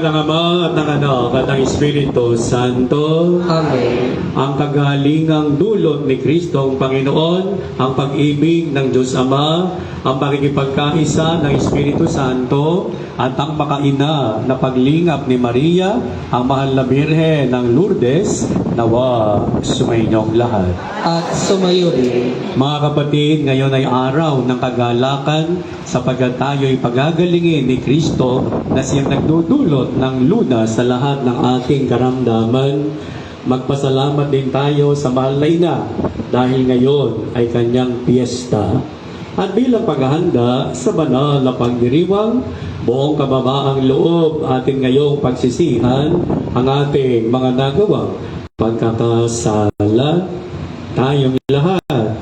ng Ama at ng Anak at ng Espiritu Santo. Amen. Ang kagalingang dulot ni Kristo ang Panginoon, ang pag-ibig ng Diyos Ama, ang pakikipagkaisa ng Espiritu Santo, at ang makaina na paglingap ni Maria, ang mahal na Birhen ng Lourdes, nawa sumainyong lahat. At sumayo rin. Mga kapatid, ngayon ay araw ng kagalakan sapagkat tayo'y pagagalingin ni Kristo na siyang nagdudulot ng lunas sa lahat ng ating karamdaman. Magpasalamat din tayo sa mahal na ina dahil ngayon ay kanyang piyesta. At bilang paghahanda sa banal na pagdiriwang, buong kababaang loob atin ngayong pagsisihan ang ating mga nagawang pagkakasala. Tayong lahat,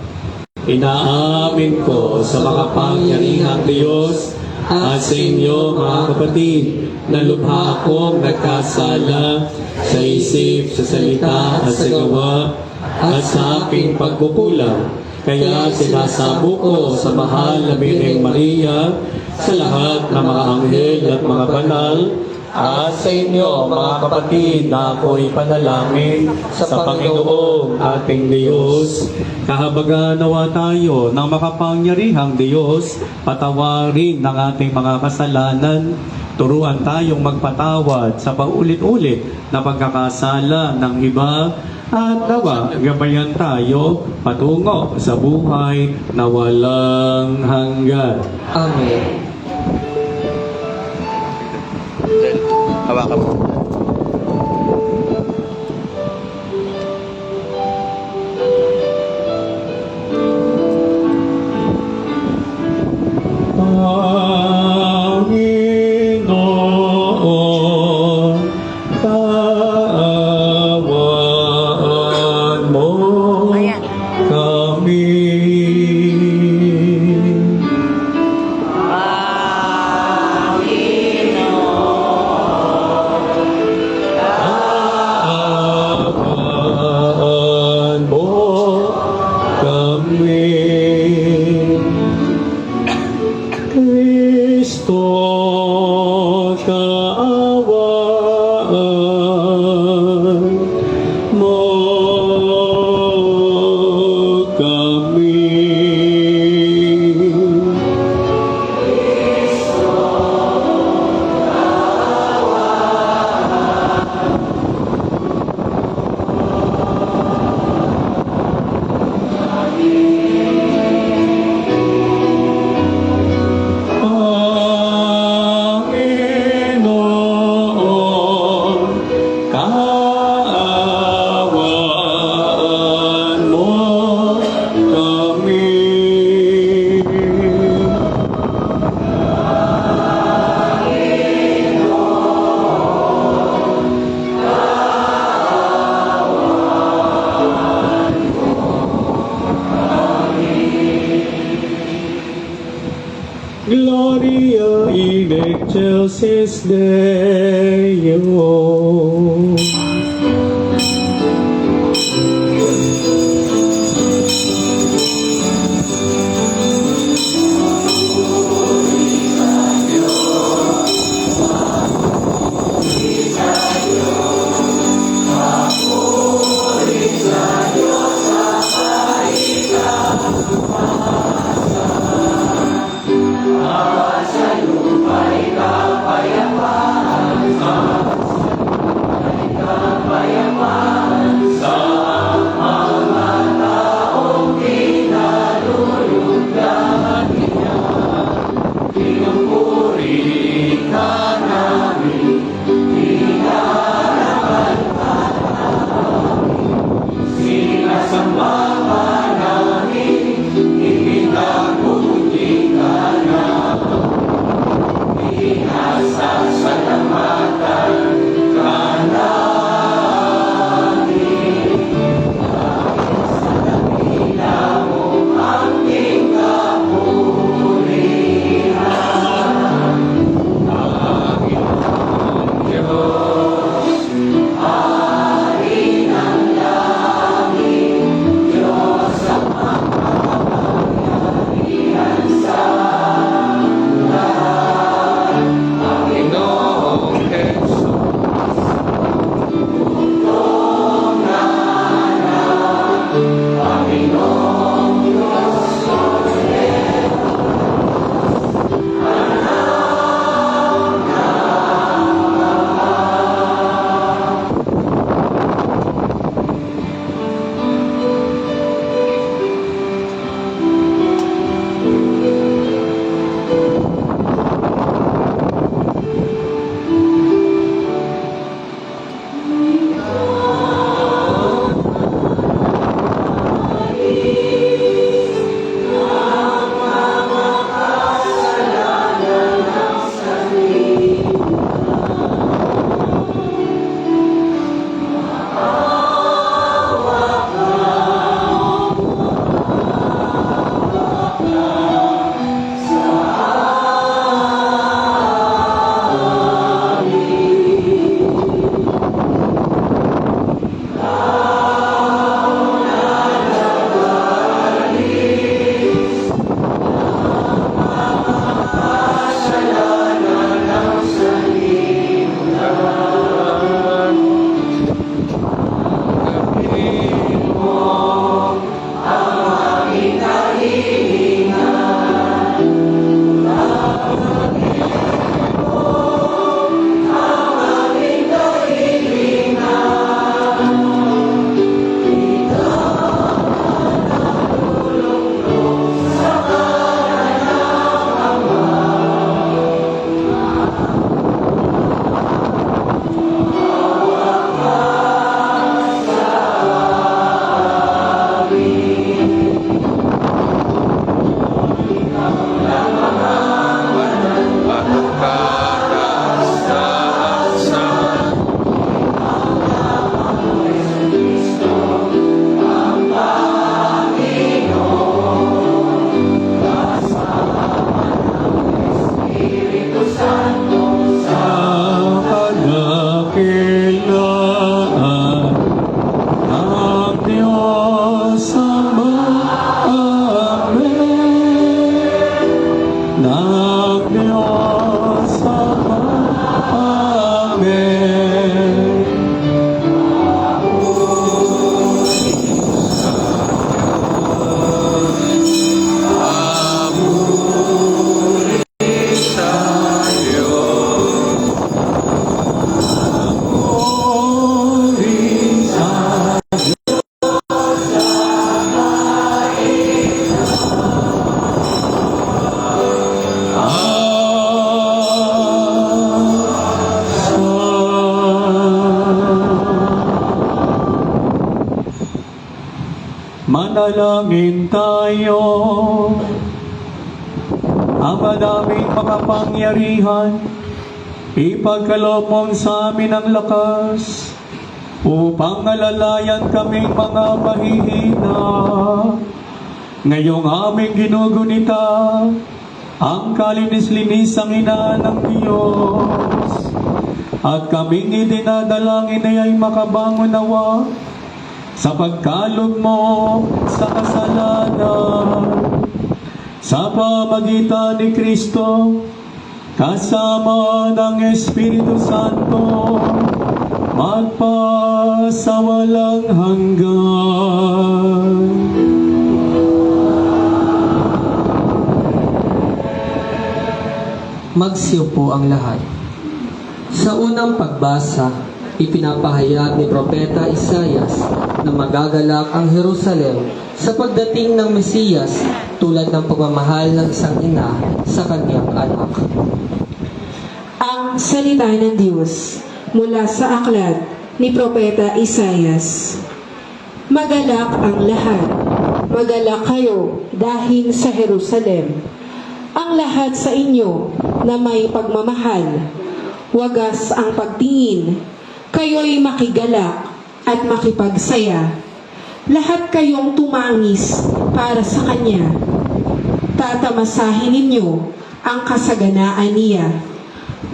inaamin ko sa makapangyarihang Diyos at sa inyo mga kapatid na lubha akong nagkasala sa isip, sa salita at sa gawa at sa aking pagkukulang. Kaya sinasamo ko sa mahal na Birheng Maria, sa lahat ng mga anghel at mga banal, at sa inyo mga kapatid na ako'y panalangin sa Panginoong ating Diyos. Kahabagan nawa tayo ng makapangyarihang Diyos, patawarin ng ating mga kasalanan, turuan tayong magpatawad sa paulit-ulit na pagkakasala ng iba, at nawa gabayan tayo patungo sa buhay na walang hanggan. Amen. Hawakan mo. Panginoon, kaawaan mo kami. Kaawaan mo kami. Kristo, kaawaan mo kami. Panginoon, kaawaan mo kami. Gloria in excelsis Deo. Manalangin tayo. Ama naming makapangyarihan, ipagkaloob mong sa amin ang lakas upang alalayan kaming mga mahihina. Ngayong aming ginugunita ang kalinis-linisang ina ng Diyos, at kaming idinadalangin ay makabangon nawa sa pagkalog mo sa kasalanan. Sa pamagitan ni Kristo, kasama ng Espiritu Santo, magpasawalang hanggan. Magsiupo ang lahat. Sa unang pagbasa, ipinapahayag ni Propeta Isaias na magagalak ang Jerusalem sa pagdating ng Mesiyas tulad ng pagmamahal ng isang ina sa kanyang anak. Ang salita ng Diyos mula sa aklat ni Propeta Isaias. Magalak ang lahat. Magalak kayo dahil sa Jerusalem. Ang lahat sa inyo na may pagmamahal. Wagas ang pagtingin. Kayo'y makigalak at makipagsaya. Lahat kayong tumangis para sa Kanya. Tatamasahin ninyo ang kasaganaan niya,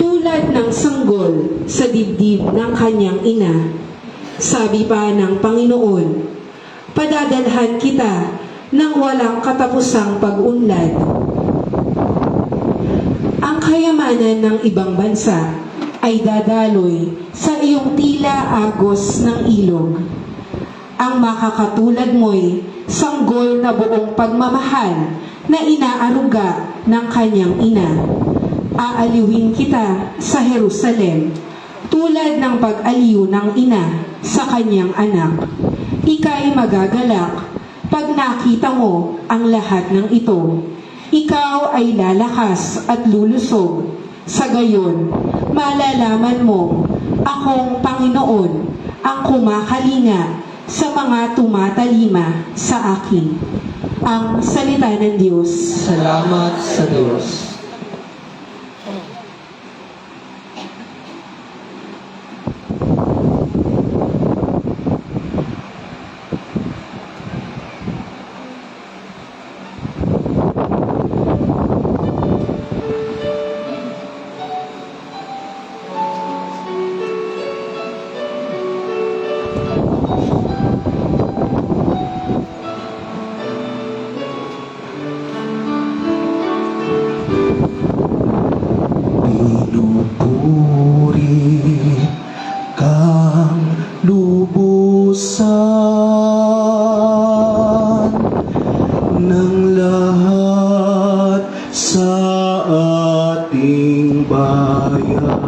tulad ng sanggol sa dibdib ng kanyang ina. Sabi pa ng Panginoon, padadalhan kita ng walang katapusang pag-unlad. Ang kayamanan ng ibang bansa ay dadaloy sa iyong tila agos ng ilog. Ang makakatulad mo'y sanggol na buong pagmamahal na inaaruga ng kanyang ina. Aaliwin kita sa Jerusalem, tulad ng pag-aliw ng ina sa kanyang anak. Ika'y magagalak pag nakita mo ang lahat ng ito. Ikaw ay lalakas at lulusog. Sa gayon, malalaman mo, akong Panginoon, ang kumakalinga sa mga tumatalima sa akin. Ang salita ng Diyos. Salamat sa Diyos. Pinupuri kang lubusan ng lahat sa ating bayan.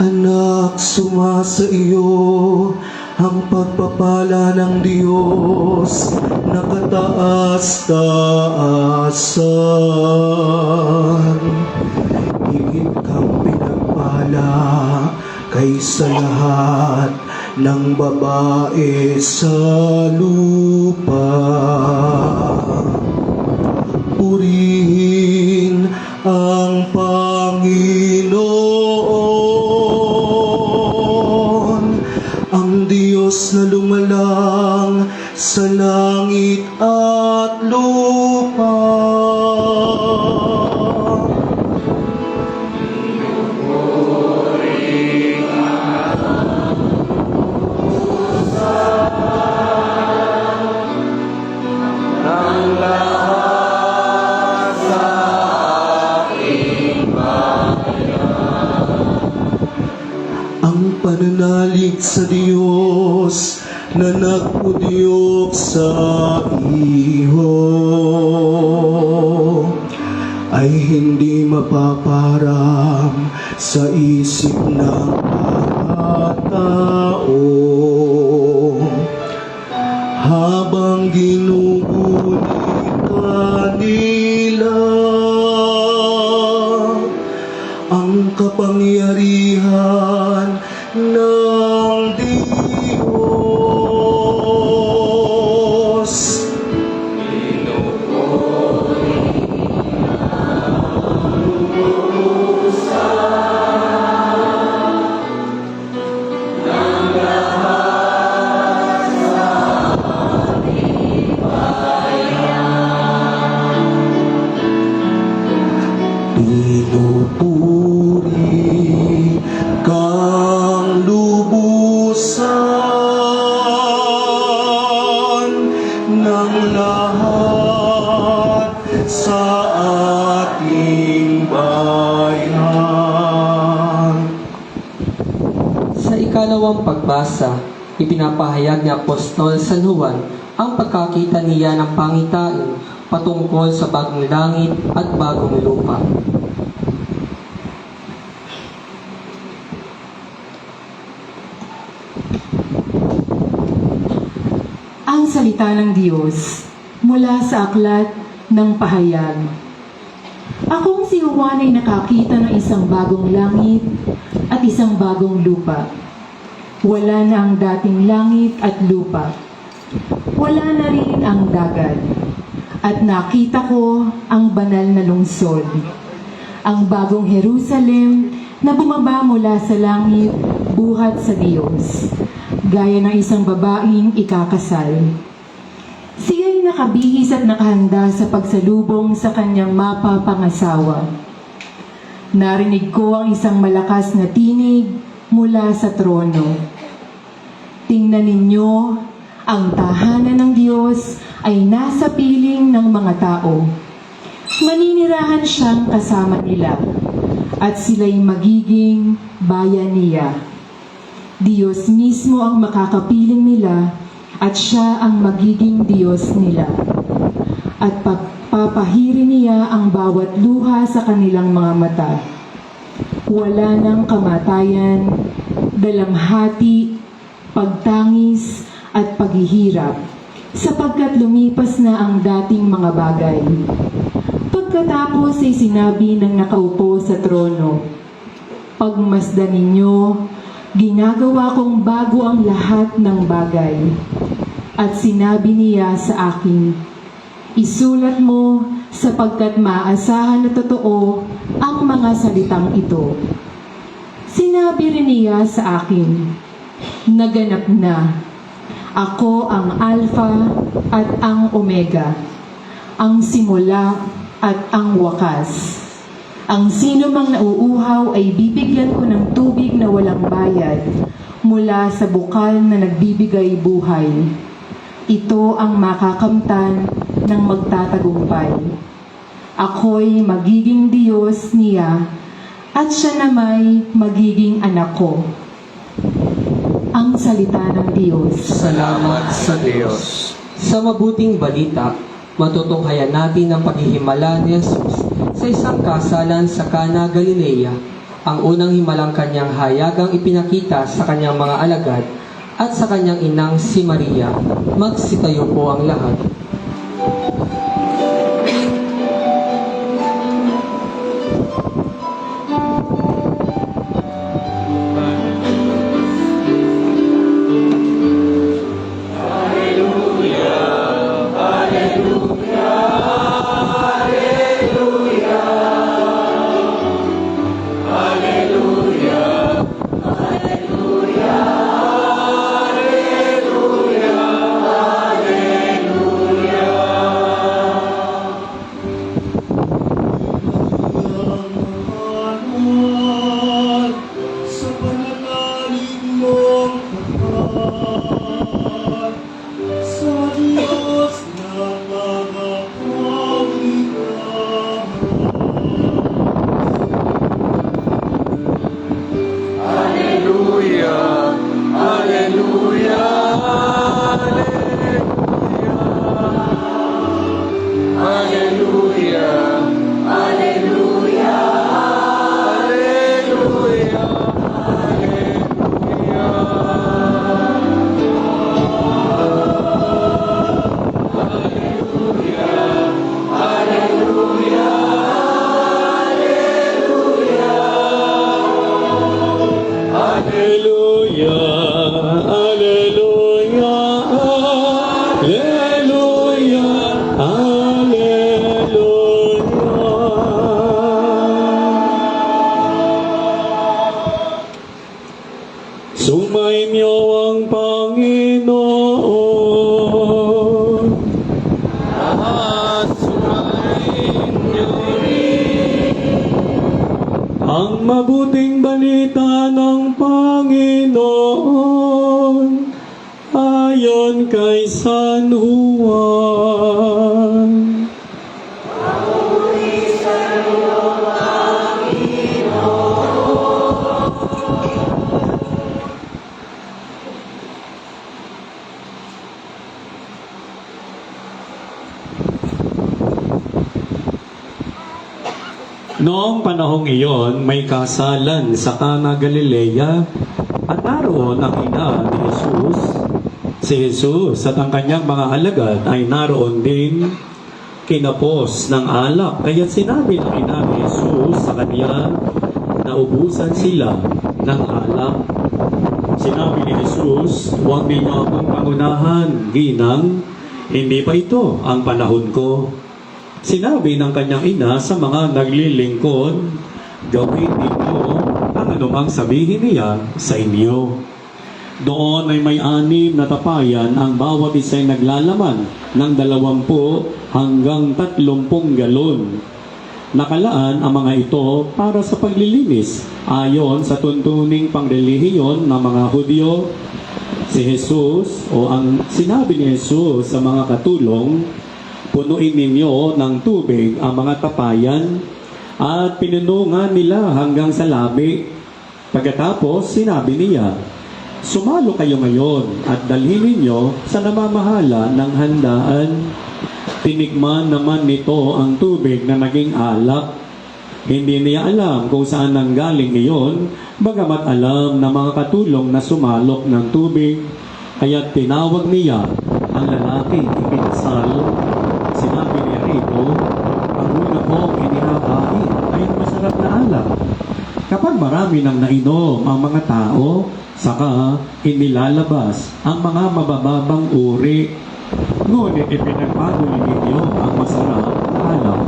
Anak, sumasa iyo ang pagpapala ng Diyos na kataas-taasan. Higit kang pinagpala kaysa lahat ng babae sa lupa. Purihin ang Panginoon, ang Diyos na lumalang sa langit at lupa. Ang pananalig sa Diyos na nagpudyok sa iho ay hindi mapaparam sa isip ng mga tao. Habang ginugulit nila ang kapangyarihan ng Diyos. Pinupuri kang lubusan ng lahat sa ating bayan. Sa ikalawang pagbasa, ipinapahayag ni Apostol San Juan ang pagkakita niya ng pangitain patungkol sa bagong langit at bagong lupa. Ang salita ng Diyos mula sa aklat ng pahayag. Akong si Juan ay nakakita ng isang bagong langit at isang bagong lupa. Wala na ang dating langit at lupa. Wala na rin ang dagat. At nakita ko ang banal na lungsod, ang bagong Jerusalem na bumaba mula sa langit buhat sa Diyos, gaya ng isang babaeng ikakasal. Siya'y nakabihis at nakahanda sa pagsalubong sa kanyang mapapangasawa. Narinig ko ang isang malakas na tinig mula sa trono. Tingnan ninyo, ang tahanan ng Diyos ay nasa piling ng mga tao. Maninirahan siyang kasama nila, at sila'y magiging bayan niya. Diyos mismo ang makakapiling nila, at siya ang magiging Diyos nila. At papahirin niya ang bawat luha sa kanilang mga mata. Wala ng kamatayan, dalamhati, pagtangis, at paghihirap, sapagkat lumipas na ang dating mga bagay. Pagkatapos ay sinabi ng nakaupo sa trono, "Pagmasdan ninyo, ginagawa kong bago ang lahat ng bagay." At sinabi niya sa akin, "Isulat mo sapagkat maaasahan na totoo ang mga salitang ito." Sinabi rin niya sa akin, "Naganap na. Ako ang Alpha at ang Omega, ang simula at ang wakas. Ang sino mang nauuhaw ay bibigyan ko ng tubig na walang bayad mula sa bukal na nagbibigay buhay. Ito ang makakamtan ng magtatagumpay. Ako'y magiging Diyos niya at siya namay magiging anak ko." Ang salita ng Diyos. Salamat sa Diyos. Sa mabuting balita, matutunghayan natin ang paghihimala ni Jesus sa isang kasalan sa Cana, Galilea. Ang unang himalang kanyang hayagang ipinakita sa kanyang mga alagad at sa kanyang inang si Maria. Magsitayo po ang lahat. Sumainyo ang Panginoon. At sumainyo Ang mabuting balita ng Panginoon ayon kay San Juan. Noong panahong iyon, may kasalan sa Cana Galilea at naroon ang ina ni Jesus. Si Jesus at ang kanyang mga alagad ay naroon din kinapos ng alak. Kaya sinabi ng ina ni Jesus sa kanya na ubusan sila ng alak. Sinabi ni Jesus, huwag ninyo akong pangunahan, ginang, hindi pa ito ang panahon ko. Sinabi ng kanyang ina sa mga naglilingkod, gawin ninyo ang anumang sabihin niya sa inyo. Doon ay may 6 na tapayan, ang bawat isa'y naglalaman ng 20 hanggang 30 galon. Nakalaan ang mga ito para sa paglilinis ayon sa tuntuning pangrelihiyon ng mga Hudyo. Si Jesus o ang sinabi ni Jesus sa mga katulong, punuin ninyo ng tubig ang mga tapayan at pinunungan nila hanggang sa labi. Pagkatapos, sinabi niya, sumalo kayo ngayon at dalhin ninyo sa namamahala ng handaan. Tinikman naman nito ang tubig na naging alak. Hindi niya alam kung saan nanggaling iyon, bagamat alam ng mga katulong na sumalok ng tubig. Kaya tinawag niya ang lalaking ipinasal. Sinabi niya rito, ang una kong inihahain ay masarap na alak. Kapag marami nang nainom ang mga tao, saka inilalabas ang mga mabababang uri. Ngunit ipinagpatuloy ninyo ang masarap na alak.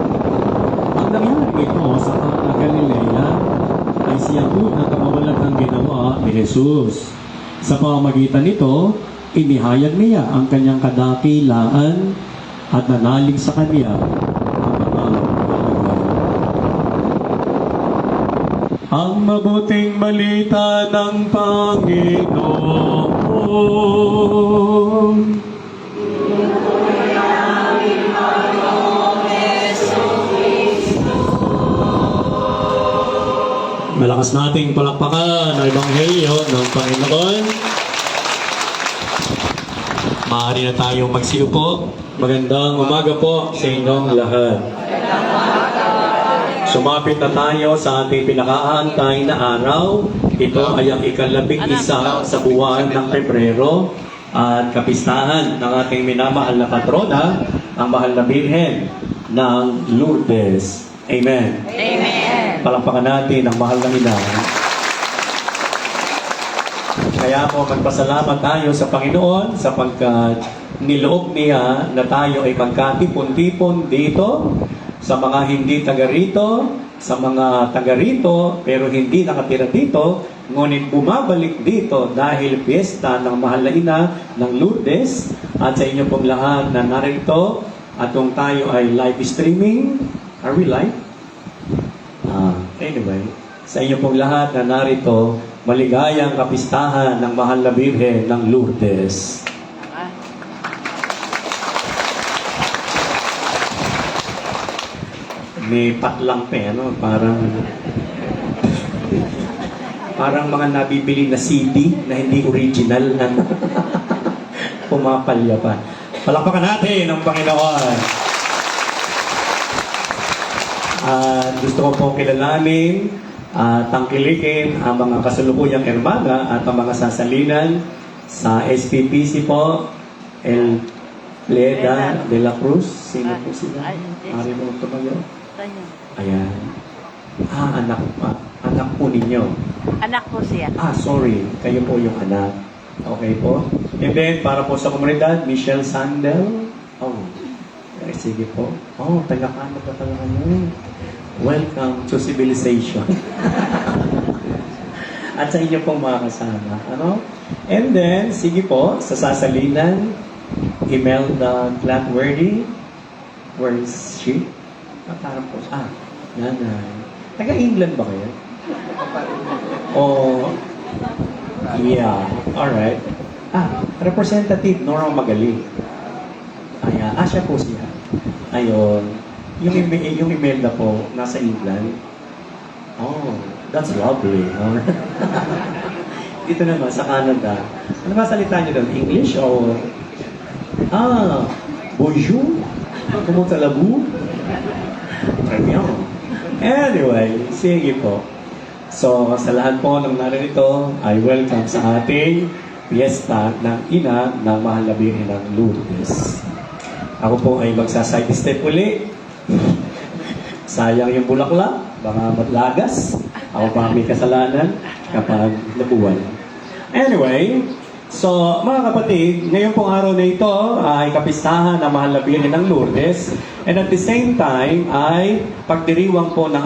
Ang nangyari ito sa Cana Galilea ay siyang unang kamawalan ng ginawa ni Jesus. Sa pamamagitan nito, inihayag niya ang kanyang kadakilaan at nanalig sa kanya ang mga alagad. Ang mabuting balita ng Panginoon. Malakas nating palakpakan ang Ebanghelyo ng Panginoon. Maaari na tayong magsiupo. Magandang umaga po sa inyong lahat. Sumapit na tayo sa ating pinakaantay na araw. Ito ay ang ika-11 sa buwan ng Pebrero at kapistahan ng ating minamahal na patrona, ang mahal na Birhen ng Lourdes. Amen. Amen. Palakpakan natin ang mahal na ina. Kaya po magpasalamat tayo sa Panginoon sapagkat niloob niya na tayo ay magkatipon-tipon dito sa mga hindi taga rito, sa mga taga rito pero hindi nakatira dito, ngunit bumabalik dito dahil piyesta ng mahal na ina ng Lourdes. At sa inyo pong lahat na narito at kung tayo ay live streaming, are we live? Anyway, sa inyo pong lahat na narito, maligayang kapistahan ng mahal na Birhen ng Lourdes. May patlang pa, ano? Parang mga nabibili na CD na hindi original na pumapalya pa. Palakpakan natin ang Panginoon. Gusto ko pong kilalanin at tangkilikin ang mga kasalukuyang hermana at ang mga sasalinan sa SPPC po, El Pleda de la Cruz. Sino po sila? Ari mo tumayo? Ayan. Anak pa. Anak po ninyo. Anak po siya. Sorry. Kayo po yung anak. Okay po. And then, para po sa komunidad, Michelle Sandel. Sige po. Taga-Cana pa talaga yun. Welcome to civilization. At sa inyo pong mga kasama. Ano? And then, sige po, sa sasalinan, Imelda Gladworthy. Where is she? Parang po, nanay. Taga-England ba kayo? Oh, yeah. Alright. Representative Nora Magaling. Ayan. Siya po siya. Ayun. Yung Imelda po, nasa England. Oh, that's lovely. Dito naman, sa Canada. Ano ba salita niyo doon? English o... bonjour. Comment allez-vous? Très bien. Anyway, sige po. So, sa lahat po ng naririto, I welcome sa ating piyesta ng ina ng Mahal na Birhen ng Lourdes. Ako po ay magsaside step uli. Sayang yung bulaklak, baka matlagas. Ako pa may kasalanan kapag nabuwan. Anyway, so mga kapatid, ngayon pong araw na ito ay kapistahan ng Mahal na Birhen ng Lourdes. And at the same time ay pagdiriwang po ng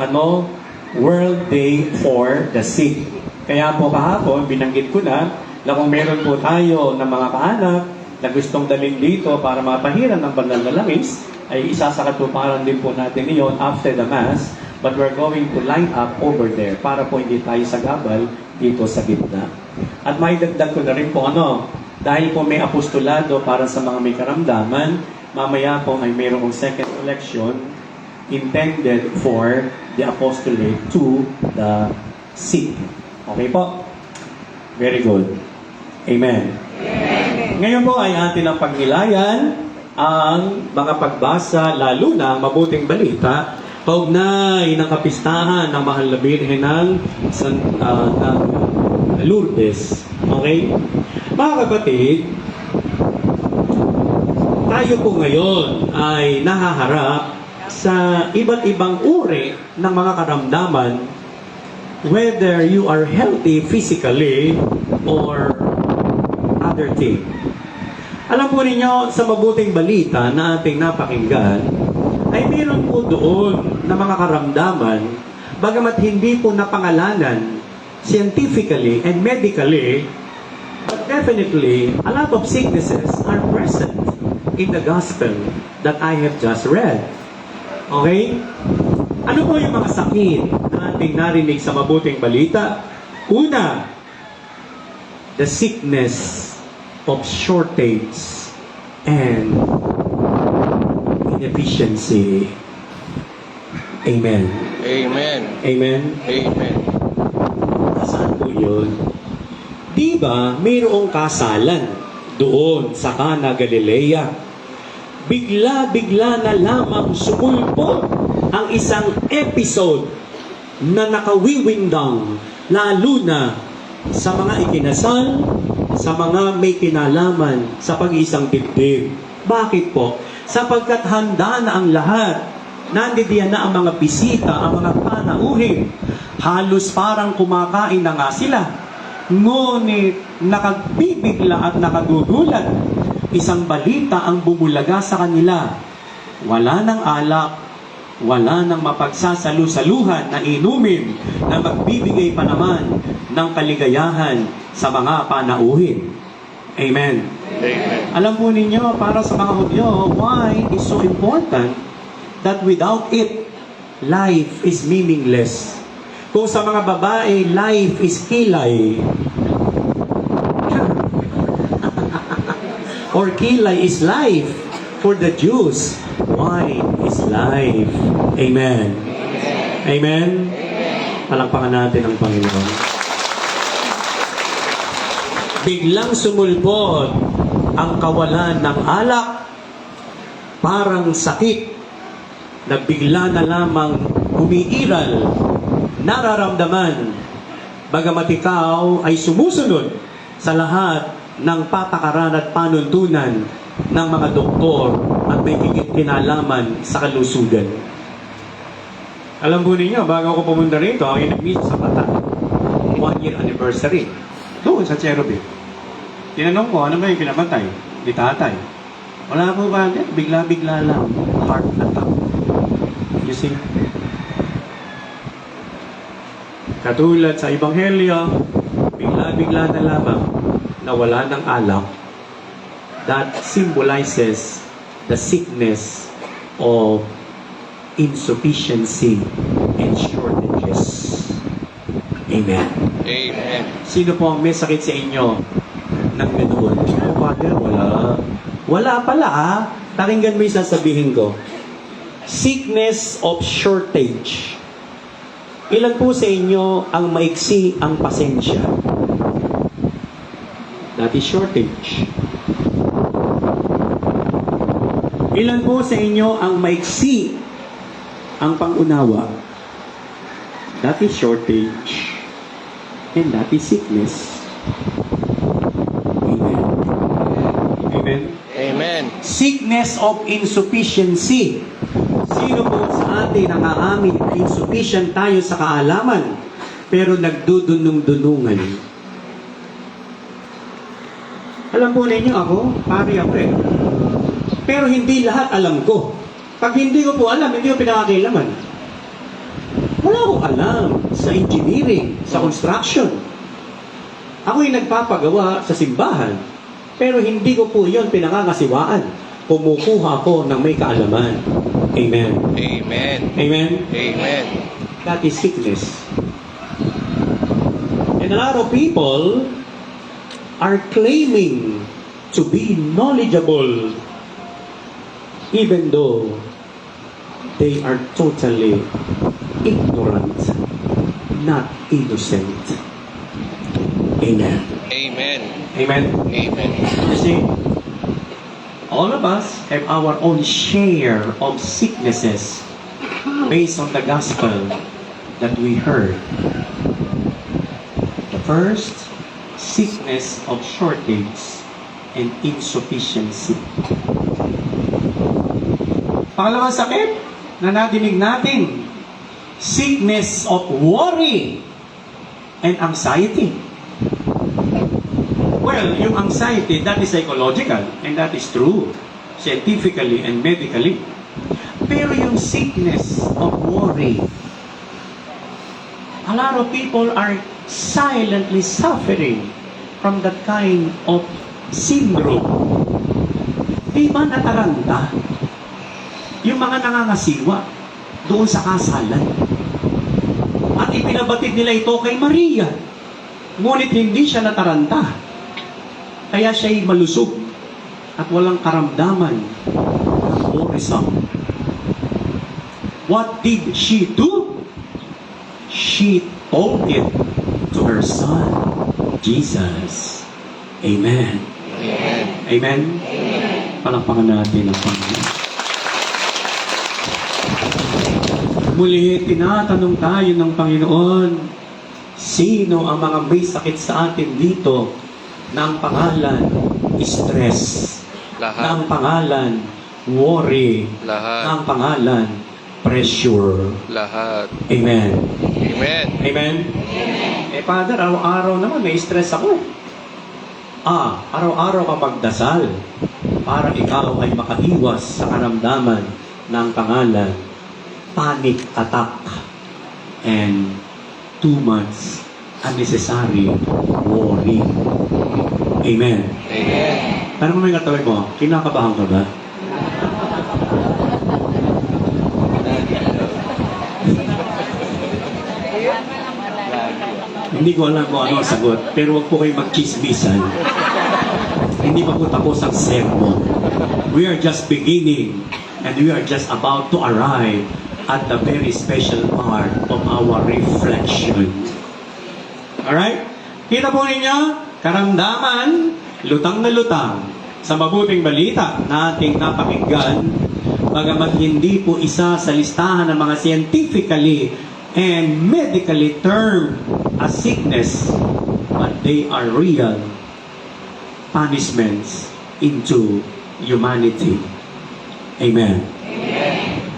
World Day for the Sick. Kaya po kahapon, binanggit ko na kung meron po tayo ng mga kaanak na gustong dalhin dito para mapahiran ng banal na langis, ay isa sa katuparan din po natin iyon after the Mass. But we're going to line up over there para po hindi tayo sagabal dito sa gitna. At may dagdag ko na rin po dahil po may apostolado para sa mga may karamdaman, mamaya po ay mayroong second election intended for the apostolate to the sick. Okay po? Very good. Amen. Ngayon po ay atin ang pagnilayan ang mga pagbasa, lalo na mabuting balita, kaugnay ng kapistahan ng Mahal na Birhen ng Lourdes. Okay? Mga kapatid, tayo po ngayon ay nahaharap sa iba't ibang uri ng mga karamdaman, whether you are healthy physically or other thing. Alam po ninyo, sa mabuting balita na ating napakinggan, ay meron po doon na mga karamdaman, bagamat hindi po napangalanan scientifically and medically, but definitely, a lot of sicknesses are present in the gospel that I have just read. Okay? Ano po yung mga sakit na ating narinig sa mabuting balita? Una, the sickness of shortage and inefficiency. Amen. Amen. Amen. Amen. Saan po yun? Diba, mayroong kasalan doon sa Cana, Galilea. Bigla-bigla na lamang sumulpot ang isang episode na nakawiwindang, lalo na sa mga ikinasal, sa mga may kinalaman sa pag-iisang dibdib. Bakit po? Sapagkat handa na ang lahat. Nandiyan na ang mga bisita, ang mga panauhin. Halos parang kumakain na nga sila. Ngunit nakagbibigla at nakagugulat. Isang balita ang bumulaga sa kanila. Wala ng alak, wala ng mapagsasalu-saluhan na inumin na magbibigay pa naman ng kaligayahan sa mga panauhin. Amen. Amen. Alam po ninyo, para sa mga Hudyo, why is so important that without it, life is meaningless. Kung sa mga babae, life is kilay. Or kilay is life. For the Jews, wine is life. Amen. Amen. Palakpakan natin ang Panginoon. Biglang sumulpot ang kawalan ng alak, parang sakit na bigla na lamang umiiral, nararamdaman, bagamat ikaw ay sumusunod sa lahat ng patakaran at panuntunan ng mga doktor at may higit kinalaman sa kalusugan. Alam po ninyo, bago ako pumunta rito, ako yung nag-meet sa Bata. 1-year anniversary. Doon sa Cherubim. Tinanong ko, ano ba yung pinamatay? Di tatay. Wala po ba? Bigla-bigla lang. Heart attack. You see? Katulad sa Ebanghelyo, bigla-bigla na lamang na wala ng alak, that symbolizes the sickness of insufficiency and shortages. Amen. Amen. Sino po ang may sakit sa inyo ng ganoon? Oh, Father, wala. Wala pala Pakinggan mo yung sasabihin ko. Sickness of shortage. Ilan po sa inyo ang maiksi ang pasensya? That is shortage. Ilan po sa inyo ang maiksi ang pangunawa? That is shortage. And that is sickness. Amen. Amen. Amen. Sickness of insufficiency. Sino po sa atin ang aamin na insufficient tayo sa kaalaman, pero nagdudunong-dunungan? Alam po ninyo ako, pari ako Pero hindi lahat alam ko. Pag hindi ko po alam, hindi ko pinakakailaman. Wala akong alam sa engineering, sa construction. Ako'y nagpapagawa sa simbahan, pero hindi ko po yun pinangangasiwaan. Kumukuha ako ng may kaalaman. Amen. Amen. Amen. Amen. That is sickness. And a lot of people are claiming to be knowledgeable even though they are totally ignorant, not innocent. Amen. Amen. Amen. Amen. You see, all of us have our own share of sicknesses based on the gospel that we heard. The first, sickness of shortage and insufficiency. Pangalawang sakit na nadinig natin, sickness of worry and anxiety. Well, yung anxiety, that is psychological and that is true, scientifically and medically. Pero yung sickness of worry, a lot of people are silently suffering from that kind of syndrome. Di ba nataranta? Yung mga nangangasiwa doon sa kasalan. At ipinabatid nila ito kay Maria. Ngunit hindi siya nataranta. Kaya siya'y malusog at walang karamdaman ng worrisome. What did she do? She told it to her son, Jesus. Amen. Amen. Amen? Palakpakan natin ang Panginoon. Muli, tinatanong tayo ng Panginoon, sino ang mga may sakit sa atin dito na ang pangalan, stress, na Lahat. ang pangalan, worry, na Lahat. ang pangalan, pressure. Lahat. Amen. Amen. Amen? Eh, Father, araw-araw naman may stress ako. Araw-araw ka magdasal para ikaw ay makaiwas sa karamdaman ng pangalan, panic attack, and too much unnecessary worry. Amen. Amen. Ano mo may katabi mo? Kinakabahan ka ba? Hindi ko alam kung ano ang sagot, pero wag po kayo magchismisan. Hindi pa po tapos ang sermon. We are just beginning and we are just about to arrive at the very special part of our reflection. Alright? Kita po ninyo, karamdaman, lutang na lutang sa mabuting balita na ating napakinggan, bagamat hindi po isa sa listahan ng mga scientifically and medically termed as sickness, but they are real punishments into humanity. Amen.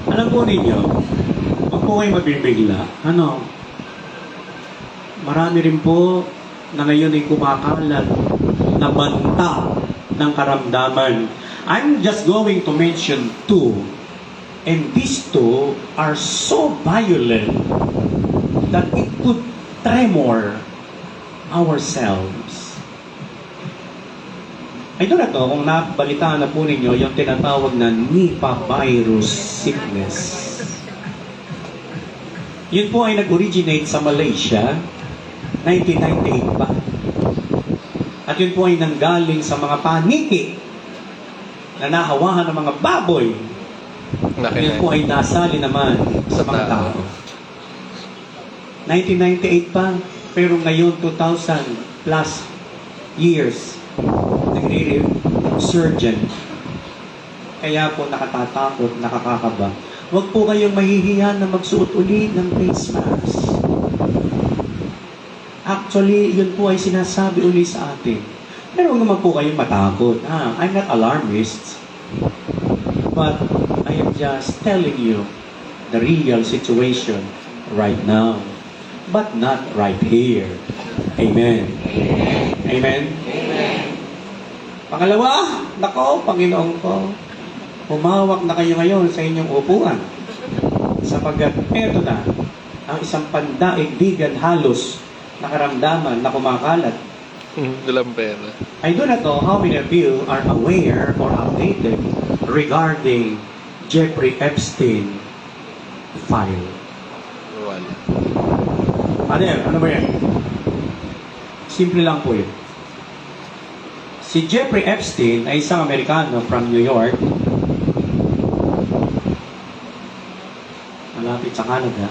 Alam po ninyo, huwag po kayo mabibigla. Marami rin po na ngayon ay kumakalat na banta ng karamdaman. I'm just going to mention two. And these two are so violent that it could tremor ourselves. Ito na to, kung nabalitaan na po ninyo, yung tinatawag na Nipah virus sickness. Yun po ay nag-originate sa Malaysia, 1998 pa. At yun po ay nanggaling sa mga paniki na nahawahan ng mga baboy. Yun po ay nasali naman sa mga tao. 1998 pa, pero ngayon 2,000 plus years nagre-resurgent. Kaya po nakatatakot, nakakakaba. Huwag po kayong mahihiyan na magsuot uli ng face mask. Actually, yun po ay sinasabi uli sa atin. Pero huwag naman po kayong matakot. I'm not alarmist. But I am just telling you the real situation right now. But not right here. Amen. Amen. Pangalawa, nako, Panginoon ko, humawak na kayo ngayon sa inyong upuan. Sapagkat eto na, ang isang pandaigdigan halos nakaramdaman na kumakalat. Dalang pera. I do not know how many of you are aware or updated regarding Jeffrey Epstein file. Wala. Ano ba yan? Simple lang po yun. Si Jeffrey Epstein ay isang Amerikano from New York. Malapit sa Canada.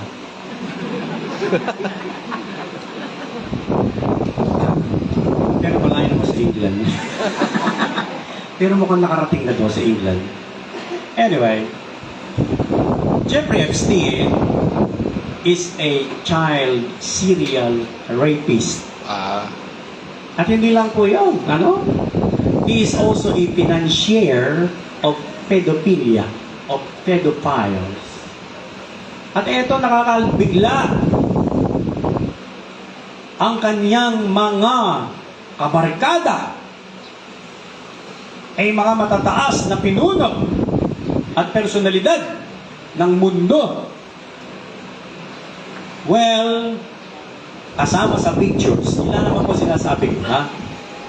Pero malayo naman sa England. Pero mukhang nakarating na doon sa England. Anyway, Jeffrey Epstein is a child serial rapist. At hindi lang po yun, ano? He is also a financier of pedophilia, of pedophiles. At eto nakakalbigla. Ang kanyang mga kabarkada ay mga matataas na pinuno at personalidad ng mundo. Well, kasama sa pictures, ilan naman po sinasabi ko, ha?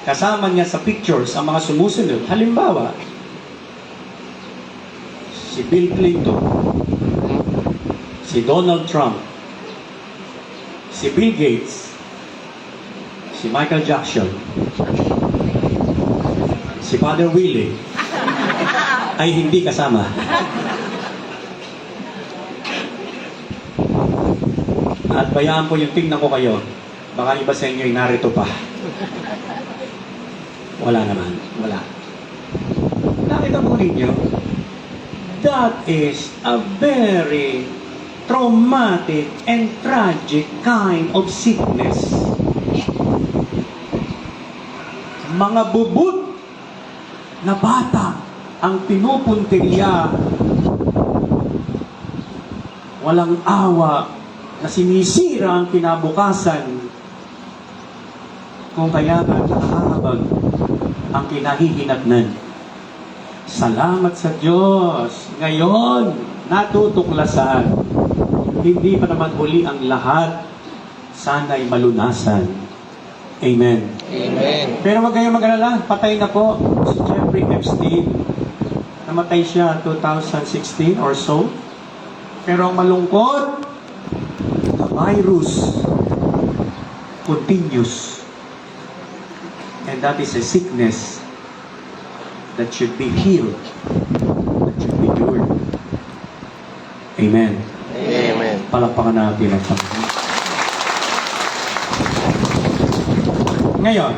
Kasama niya sa pictures ang mga sumusunod. Halimbawa, si Bill Clinton, si Donald Trump, si Bill Gates, si Michael Jackson, si Father Willie, ay hindi kasama. At bayaan po yung tingnan ko kayo. Baka iba sa inyo ay narito pa. Wala naman. Wala. Nakita po ninyo, that is a very traumatic and tragic kind of sickness. Mga bubut na bata ang pinupuntirya, walang awa, na sinisira ang kinabukasan, kung kaya nga nakahabag ang kinahihinatnan. Salamat sa Diyos. Ngayon, natutuklasan. Hindi pa naman huli ang lahat. Sana'y malunasan. Amen. Amen. Pero wag kayong mag-alala, patay na po si Jeffrey Epstein. Namatay siya 2016 or so. Pero ang malungkot, the virus continues. And that is a sickness that should be healed, that should be cured. Amen. Amen. Palakpakan natin ang Panginoon. Ngayon,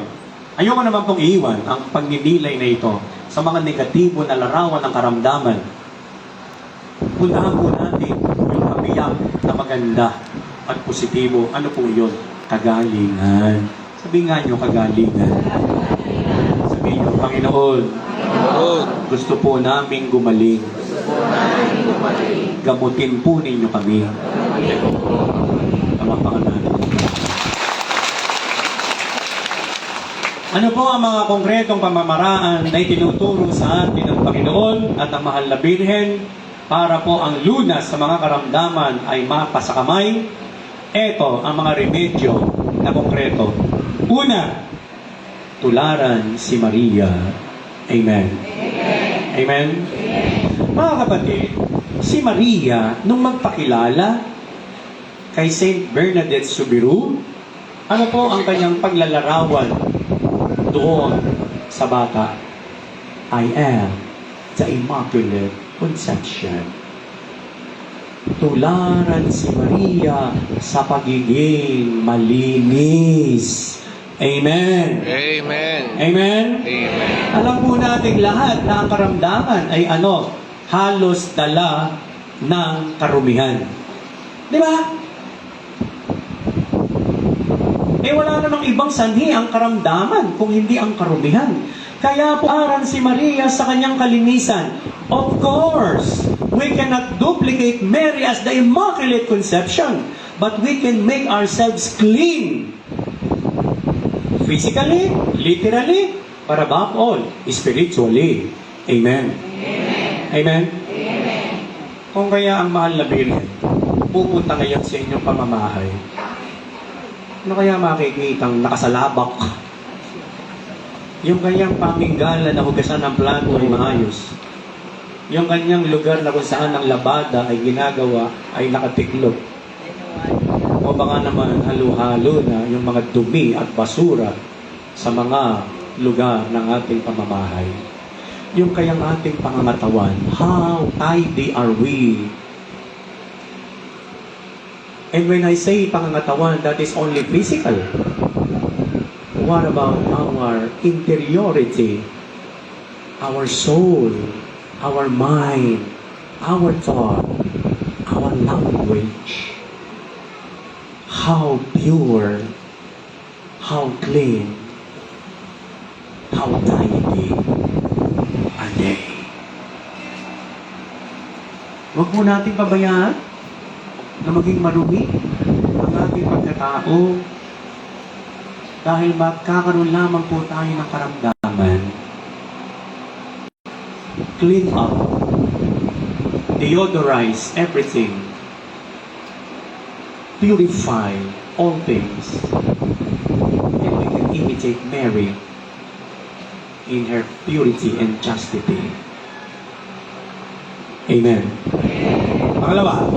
ayoko naman pong iiwan ang pagninilay na ito sa mga negatibo na larawan ng karamdaman. Puntahan po natin yung kabiyak na maganda at positibo. Ano po yun? Kagalingan. Sabihin nga nyo, kagalingan. Sabihin nyo, Panginoon, gusto po namin gumaling. Gamutin po ninyo kami. Tamapakan natin. Ano po ang mga konkretong pamamaraan na itinuturo sa atin ng Panginoon at ng Mahal na Birhen para po ang lunas sa mga karamdaman ay mapasakamay? Ito ang mga remedyo na konkreto. Una, tularan si Maria Amen. Amen. Mga kapatid, si Maria, nung magpakilala kay Saint Bernadette Soubirous, ano po ang kanyang paglalarawan doon sa bata? I am the Immaculate Conception. Tularan si Maria sa pagiging malinis. Amen. Amen. Amen. Amen. Alam po nating lahat na ang karamdaman ay halos dala ng karumihan. Di ba? Wala namang ibang sanhi ang karamdaman kung hindi ang karumihan. Kaya po aran si Maria sa kanyang kalinisan. Of course, we cannot duplicate Mary as the Immaculate Conception, but we can make ourselves clean. Physically, literally, but above all, spiritually. Amen. Amen. Kung kaya ang mahal na Birhen, pupunta ngayon sa inyong pamamahay, ano kaya makikitang nakasalabak? Yung kanyang pamingala na hugasan ng plato ay maayos. Yung kanyang lugar na kung saan ang labada ay ginagawa ay nakatiklop. O baka naman halo-halo na yung mga dumi at basura sa mga lugar ng ating pamamahay. Yung kayang ating pangangatawan, how tidy are we? And when I say pangangatawan, that is only physical. What about our interiority, our soul, our mind, our thought, our language? How pure, how clean, how tidy are they? Huwag po natin pabayaan na maging marumi ang ating pagkatao dahil magkakaroon lamang po tayo ng karamdaman. Clean up, deodorize everything, purify all things, and we can imitate Mary in her purity and chastity. Amen. Pangalawa,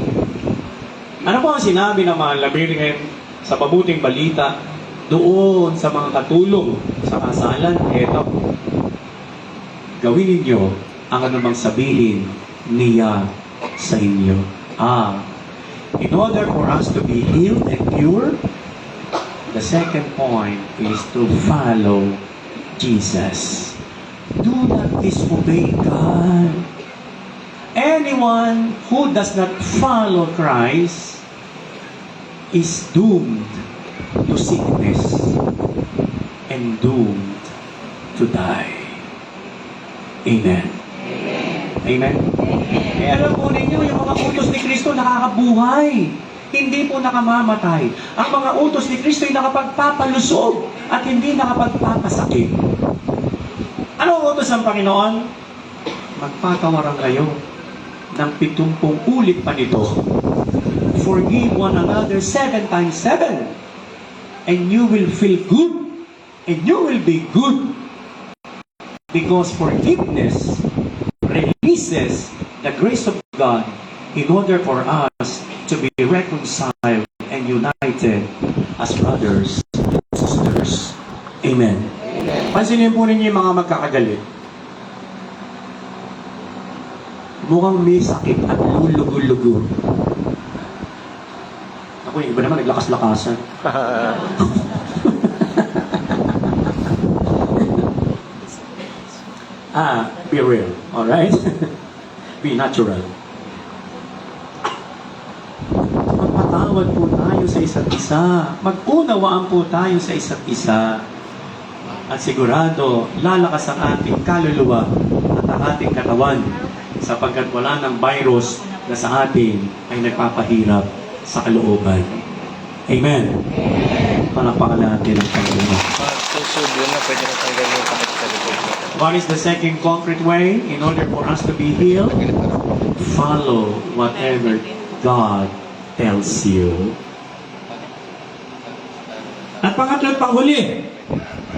ano po ang sinabi ng mahal na Birhen sa mabuting balita doon sa mga katulong sa kasalan? Eto, gawin ninyo ang anumang sabihin niya sa inyo. In order for us to be healed and pure, the second point is to follow Jesus. Do not disobey God. Anyone who does not follow Christ is doomed to sickness and doomed to die. Amen. Amen. Kaya alam po ninyo, yung mga utos ni Kristo nakakabuhay. Hindi po nakamamatay. Ang mga utos ni Kristo ay nakapagpapalusog at hindi nakapagpapasakit. Ano ang utos ng Panginoon? Magpatawaran kayo ng 70 ulit pa nito. Forgive one another 7 times 7. And you will feel good. And you will be good. Because forgiveness releases the grace of God in order for us to be reconciled and united as brothers and sisters. Amen. Pansinin po ninyo yung mga magkakagalit. Mukhang may sakit at lulugo-lugo. Ako yung iba naman naglakas-lakasan. Be real. Alright? Be natural. Magpatawad po tayo sa isa't isa. Mag-unawaan po tayo sa isa't isa. At sigurado, lalakas ang ating kaluluwa at ang ating katawan sapagkat wala ng virus na sa atin ay nagpapahirap sa kalooban. Amen. Palakpakan natin ang Panginoon. Susubo na, pwede na tanggalin yung takot sa likod. What is the second concrete way in order for us to be healed? Follow whatever God tells you. At pangatlo at panghuli.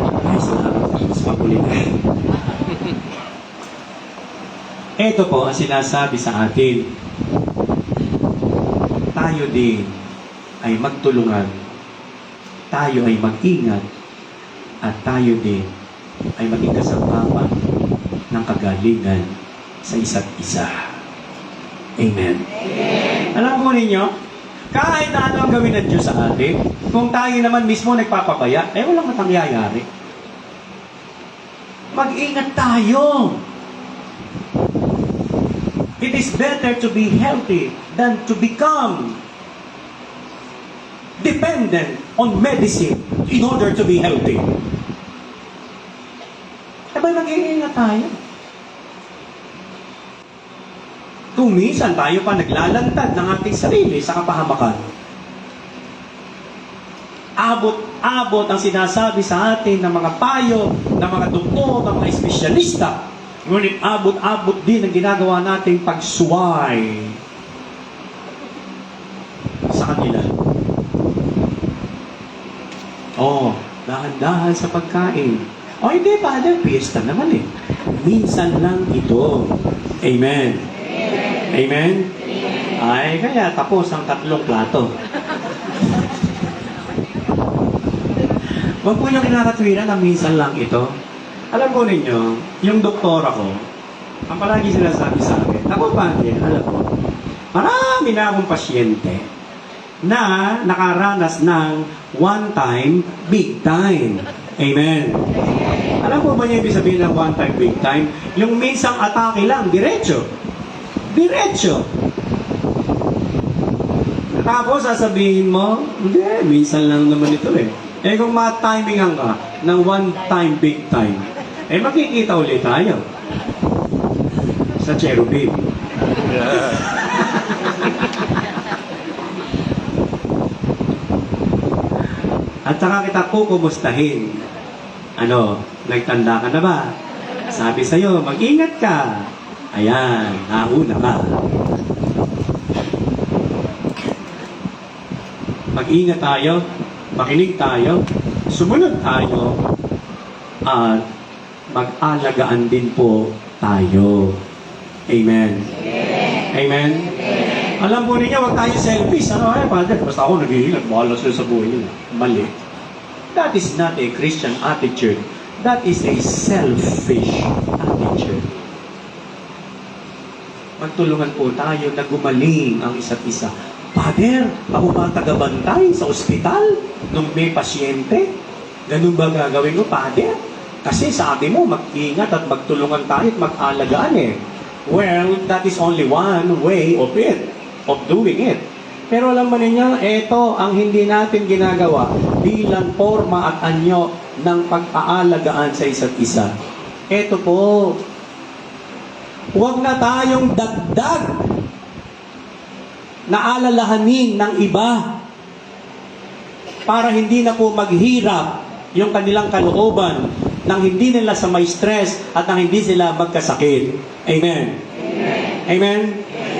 Ay, salamat. Mas panghuli na. Ito po ang sinasabi sa atin. Tayo din ay magtulungan. Tayo ay mag-ingat. At tayo din ay maging kasangkapan ng kagalingan sa isa't isa. Amen. Alam mo ninyo, kahit na ano ang gawin ng Diyos sa atin, kung tayo naman mismo nagpapabaya, walang matangyayari. Mag-ingat tayo. It is better to be healthy than to become dependent on medicine in order to be healthy. Mag-iingat tayo. Kung minsan tayo pa naglalantad ng ating sarili sa kapahamakan, abot ang sinasabi sa atin ng mga payo, ng mga doktor, ng mga espesyalista. Ngunit abot din ang ginagawa nating pagsuway sa kanila. Dahan-dahan sa pagkain. Hindi, Father, piyesta naman eh. Minsan lang ito. Amen. Amen? Ay, kaya tapos ang 3 plato. Huwag po nyo kinakatwiran na minsan lang ito. Alam ko ninyo, yung doktora ko, ang palagi sinasabi sa akin, ako Father, alam ko, marami na akong pasyente na nakaranas ng one time, big time. Amen. Alam po ba niya ibig sabihin ng one time, big time? Yung minsang atake lang, diretso. Diretso. Tapos sasabihin mo, hindi, minsan lang naman ito eh. Kung ma-timingan ka ng one time, big time, makikita ulit tayo sa cherubim. At saka kita kukumustahin. Nagtanda ka na ba? Sabi sa'yo, mag-ingat ka. Ayan, nauna ka. Mag-ingat tayo, makinig tayo, sumunod tayo, at mag-alagaan din po tayo. Amen. Amen. Alam po ninyo, huwag tayo selfish. Father, basta ako naghihilag, bahala sila sa buhay nila. Mali. That is not a Christian attitude. That is a selfish attitude. Magtulungan po tayo na gumaling ang isa't isa. Father, ako ba tagabantay sa ospital nung may pasyente? Ganun ba gagawin ko, Father? Kasi sabi mo, mag-ingat at magtulungan tayo at mag-alagaan eh. Well, that is only one way of it, of doing it. Pero alam mo ninyo, ito ang hindi natin ginagawa bilang forma at anyo ng pag-aalagaan sa isa't isa. Ito po, huwag na tayong dagdag na alalahanin ng iba para hindi na po maghirap yung kanilang kalooban nang hindi nila sa may stress at nang hindi sila magkasakit. Amen? Amen?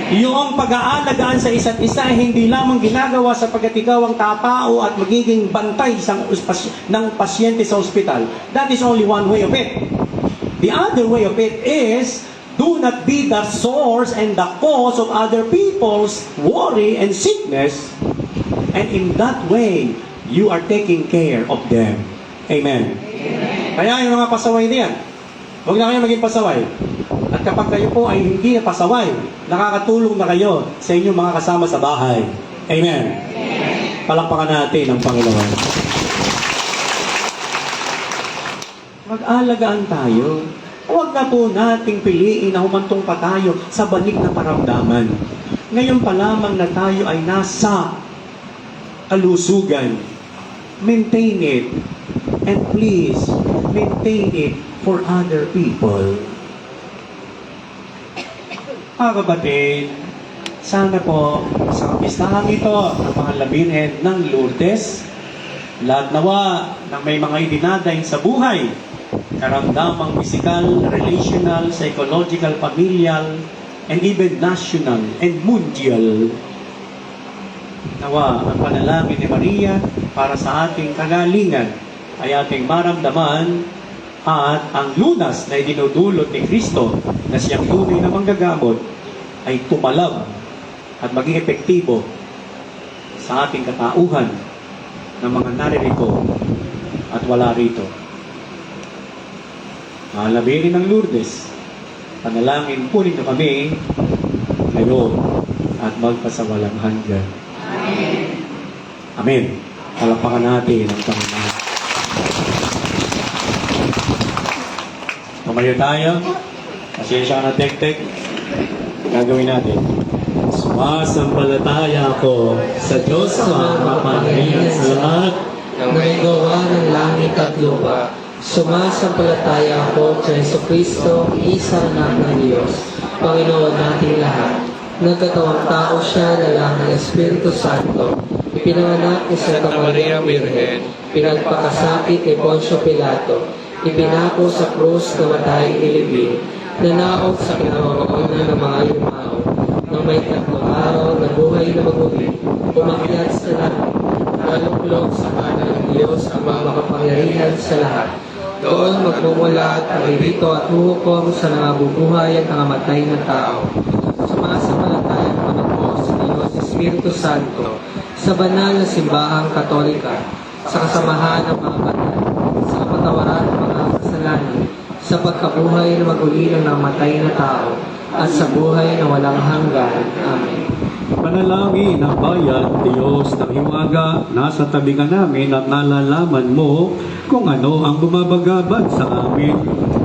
Yung pag-aalagaan sa isa't isa ay hindi lamang ginagawa sapagkat ikaw ang tatao at magiging bantay ng pasyente sa ospital. That is only one way of it. The other way of it is, do not be the source and the cause of other people's worry and sickness. And in that way, you are taking care of them. Amen. Kaya yung mga pasaway niyan, huwag na kayo maging pasaway. At kapag kayo po ay hindi na pasaway, nakakatulong na kayo sa inyong mga kasama sa bahay. Amen. Palakpakan natin ang Panginoon. Mag-alagaan tayo. Huwag na po nating piliin na humantong pa tayo sa banig na paramdaman. Ngayon pa lamang na tayo ay nasa kalusugan. Maintain it. And please, maintain it for other people. Mga kapatid, sana po sa kapistahan ito ng mga labinhead ng Lourdes, lahat nawa na may mga idinadaing sa buhay, karamdamang physical, relational, psychological, familial, and even national and mundial. Nawa ang panalangin ni Maria para sa ating kagalingan ay ating maramdaman At ang lunas na idinudulot ni Kristo na siyang tunay na manggagamot ay tumalab at maging epektibo sa ating katauhan ng mga naririto at wala rito. Mahalabirin ng Lourdes, panalangin po ninyo kami ngayon at magpasawalang hanggan. Amen. Palakpakan natin ang Panginoon. Tumayo tayo. Pasensya ka na, tek-tek. Gagawin natin. Sumasampalataya ako sa Diyos na makapangyarihan sa lahat. na may gawa ng langit at lupa. Sumasampalataya ako sa Jesucristo, isang anak ng Diyos, Panginoon nating lahat. Nagkatawang tao siya na lang ng Espiritu Santo. Ipinanganak ni Santa Maria Virgen. Pinagpakasakit ni Poncio Pilato. Ipinako sa krus na matay ilibing. Nanaog sa kinaroroonan ng mga yumao. Nang may 3 araw na buhay na maguli, umakyat sa langit. Naluklog sa kanan ng Diyos ang mga makapangyarihan sa lahat. Doon magmumulat ang irito at huhukom sa nangabubuhay at nangamatay na tao. Sumasampalataya naman ako sa Diyos Espiritu Santo, sa banal na simbahang Katolika, sa kasamahan ng mga banal, sa kapatawaran ng mga kasalanan, sa pagkabuhay na maguli ng namatay na tao, at sa buhay na walang hanggan. Amen. Panalangin ng bayan, Diyos ng hiwaga, nasa tabi ka namin at nalalaman mo kung ano ang bumabagabag sa amin.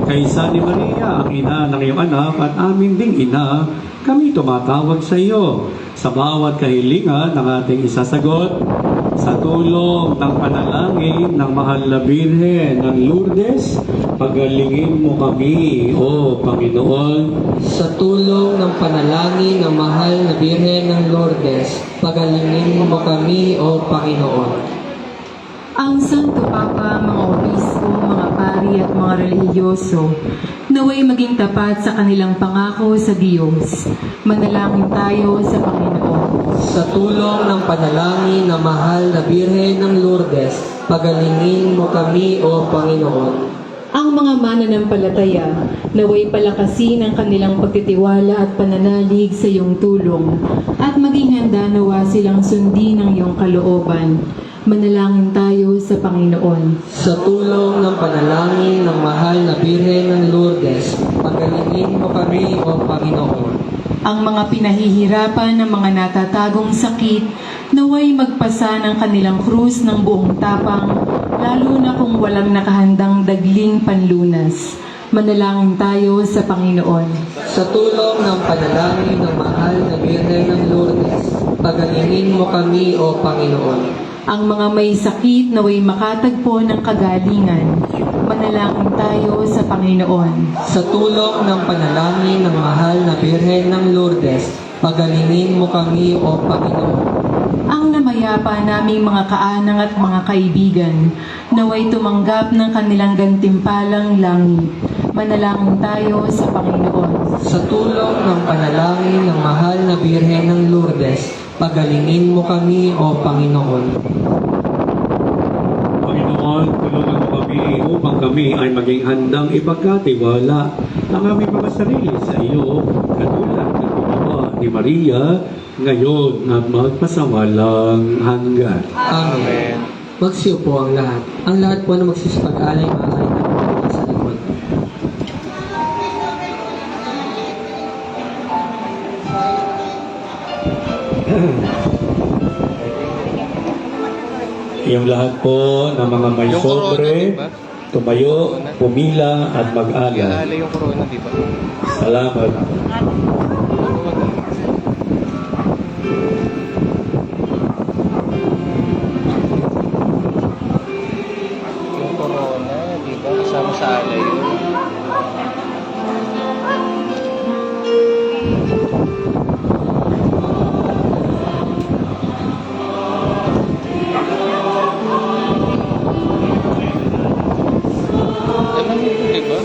Kaysa ni Maria, ang ina ng iyong anak at amin ding ina, kami tumatawag sa iyo. Sa bawat kahilingan ng ating isasagot, sa tulong ng panalangin ng mahal na Birhen ng Lourdes, pagalingin mo kami, O Panginoon. Sa tulong ng panalangin ng mahal na Birhen ng Lourdes, pagalingin mo kami, O Panginoon. Ang Santo Papa, mga obispo, mga pari at mga relihiyoso, naway maging tapat sa kanilang pangako sa Diyos. Manalangin tayo sa Panginoon. Sa tulong ng panalangin ng mahal na Birhen ng Lourdes, pagalingin mo kami, O Panginoon. Ang mga mananampalataya, naway palakasin ang kanilang pagtitiwala at pananalig sa iyong tulong, at maging handa nawa silang sundin ang iyong kalooban. Manalangin tayo sa Panginoon. Sa tulong ng panalangin ng mahal na Birhen ng Lourdes, pagalingin mo kami, O Panginoon. Ang mga pinahihirapan ng mga natatagong sakit, naway magpasa ng kanilang krus ng buong tapang, lalo na kung walang nakahandang dagling panlunas. Manalangin tayo sa Panginoon. Sa tulong ng panalangin ng mahal na Birhen ng Lourdes, pagalingin mo kami, O Panginoon. Ang mga may sakit naway makatagpo ng kagalingan. Manalangin tayo sa Panginoon. Sa tulong ng panalangin ng mahal na Birhen ng Lourdes, pagalingin mo kami, O Panginoon. Ang namayapa naming mga kaanang at mga kaibigan, naway tumanggap ng kanilang gantimpalang langit. Manalangin tayo sa Panginoon. Sa tulong ng panalangin ng mahal na Birhen ng Lourdes, pagalingin mo kami, O Panginoon. Panginoon, tulungan mo kami upang kami ay maging handang ipagkatiwala ang aming mga sarili sa iyo, katulad ng ginawa ni Maria, ngayon at magpasawalang hanggan. Amen. Magsiupo ang lahat. Ang lahat po na magsisipag-alay, maaari na po sa likod. Yung lahat po ng mga may Yung corona, sobre, diba? tumayo, pumila at mag-alay. Iaalala yung corona, di ba? Salamat. Yung corona, di ba? Kasama sa alay yun. Alam mo ito, di ba?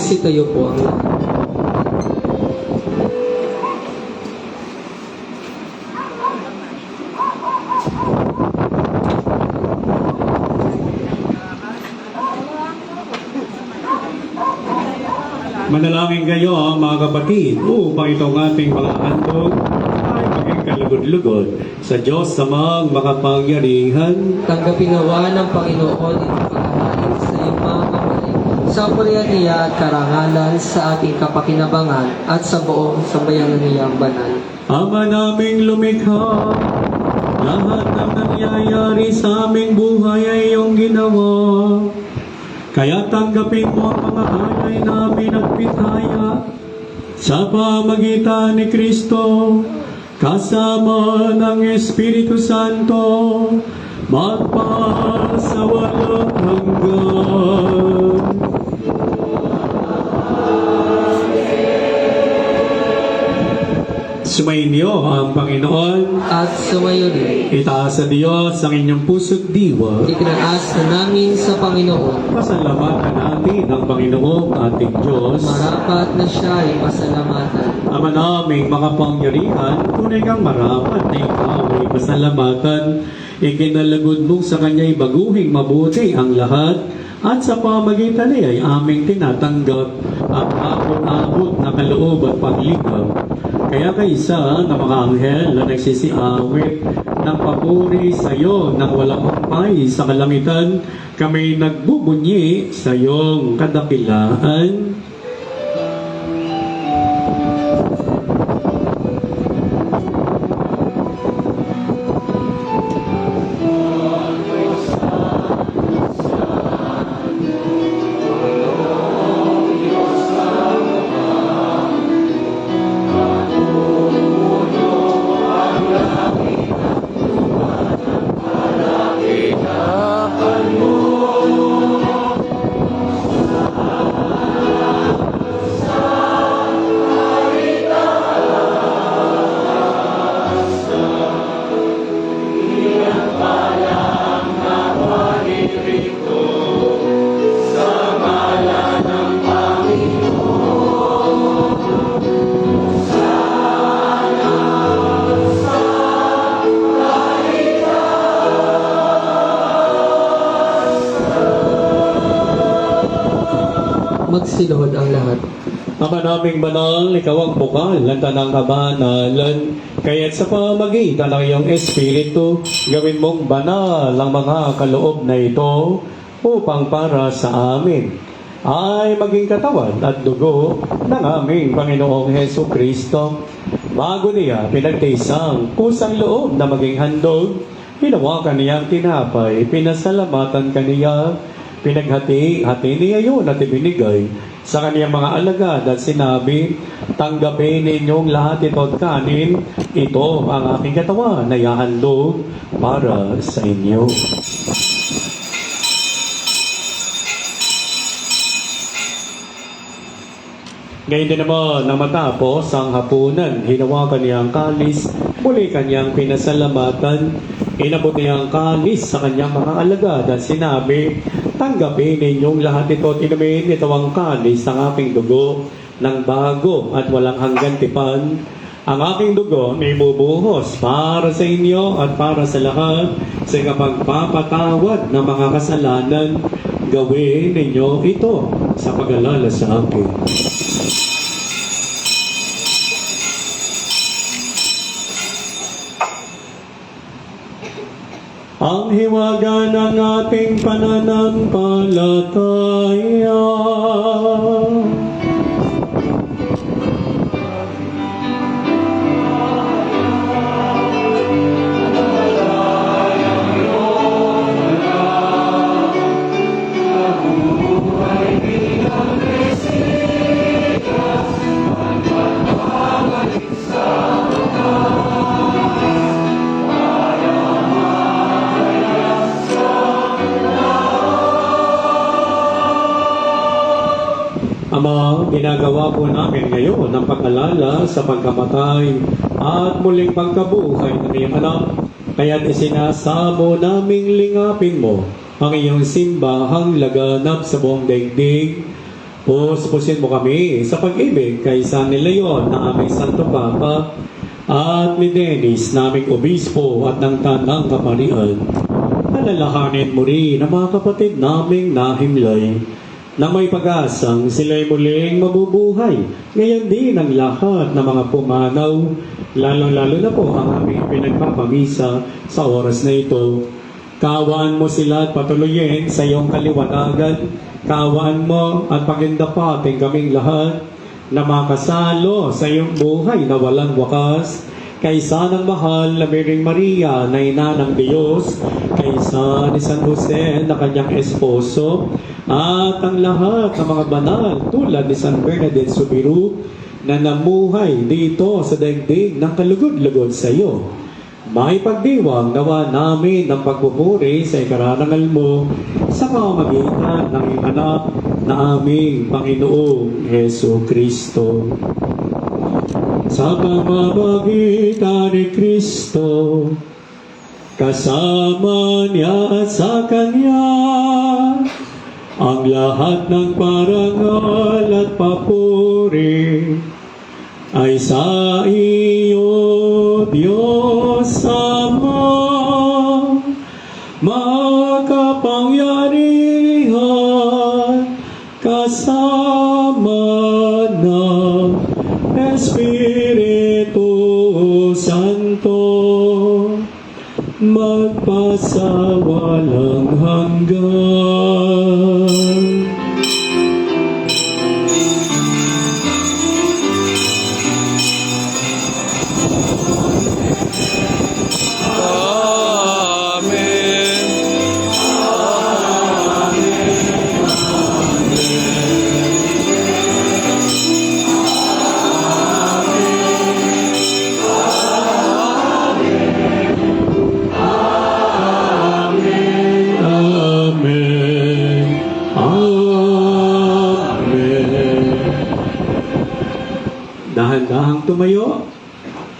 Magsitayo po ang lahat. Manalangin kayo mga kapatid upang itong ating mga handog ay maging kalugod-lugod sa Diyos samang makapangyarihan. Tanggapin nawa ng Panginoon itong paghahalin sa iyong mga kamay, sa purihan niya at karangalan sa ating kapakinabangan at sa buong sambayanan niyang banal. Ama naming lumikha, lahat ng nangyayari sa aming buhay ay iyong ginawa. Kaya tanggapin mo ang mga alay namin at pitaya sa pamagitan ni Kristo, kasama ng Espiritu Santo, magpa sa walang hanggan. Sumainyo ang Panginoon. At sumayo rin, Itaas sa Diyos ang inyong puso't diwa. itinaas na namin sa Panginoon. Pasalamatan natin ang Panginoong ating Diyos. Marapat na siya ay pasalamatan. Ama naming makapangyarihan, tunay kang marapat na ikaw ay pasalamatan. Ikinalagod mong sa Kanya'y baguhing mabuti ang lahat, at sa pamagitan niya ay aming tinatanggap ang abot-abot na kaloob at pagligaw. Kaya kaisa ng mga anghel na nagsisiawit ng papuri sa iyo nang walang humpay sa kalangitan, kami nagbubunyi sa iyong kadakilaan. Magsiluhod ang lahat. Ama naming banal, ikaw ang bukal ng tanang kabanalan. Kaya't sa pamagitan ng iyong Espiritu, gawin mong banal ang mga kaloob na ito upang para sa amin ay maging katawan at dugo ng aming Panginoong Heso Kristo. Bago niya pinagtisang kusang loob na maging handog, hinawakan niyang tinapay, pinasalamatan kaniya, pinaghati-hati niya yun at ibinigay sa kaniyang mga alagad at sinabi, tanggapin ninyong lahat ito at kanin, ito ang aking katawan na ihahandog para sa inyo. Ngayon din naman nang matapos ang hapunan, hinawakan niya ang kalis, muli kanyang pinasalamatan, inabot niya ang kalis sa kanyang mga alagad at sinabi, tanggapin ninyong lahat ito at inumin, ito ang kalis ng aking dugo ng bago at walang hanggan tipan. Ang aking dugo ay bubuhos para sa inyo at para sa lahat sa kapagpapatawad ng mga kasalanan. Gawin ninyo ito sa pag-alala sa akin. Ang hiwaga ng ating pananampalataya. Ama, ginagawa po namin ngayon ang pag-alala sa pagkamatay at muling pagkabuhay ng iyong anak. Kaya't isinasamo naming lingapin mo ang iyong simbahang laganap sa buong daigdig Puspusin mo kami sa pag-ibig kay San Leon na aming Santo Papa at ni Dennis naming Obispo at ng Tanang Kaparian. Alalahanin mo rin ang mga kapatid naming nahimlay na may pag-asang sila'y muling mabubuhay. Ngayon din ang lahat ng mga pumanaw, lalong-lalo na po ang aming pinagpapamisa sa oras na ito. Kawaan mo sila at patuloyin sa iyong kaliwanagan. Kawaan mo at pagindapating kaming lahat na makasalo sa iyong buhay na walang wakas. Kaysa ng mahal na Biring Maria na ina ng Diyos, kaysa ni San Jose na kanyang esposo, at ang lahat ng mga banal tulad ni San Bernadette Sobiru na namuhay dito sa daigdig ng kalugod-lugod sa iyo. May pagdiwang nawa namin ng pagpupuri sa ikarangal mo sa pamamagitan ng iyong anak na aming Panginoong Heso Kristo. Sa pamamagitan ni Kristo, kasama niya at sa Kanya, ang lahat ng parangal at papuri ay sa iyo, Diyos Ama, makapangyarihan, kasama ng Espiritu Santo, magpasawalang hanggan. Dahan-dahang tumayo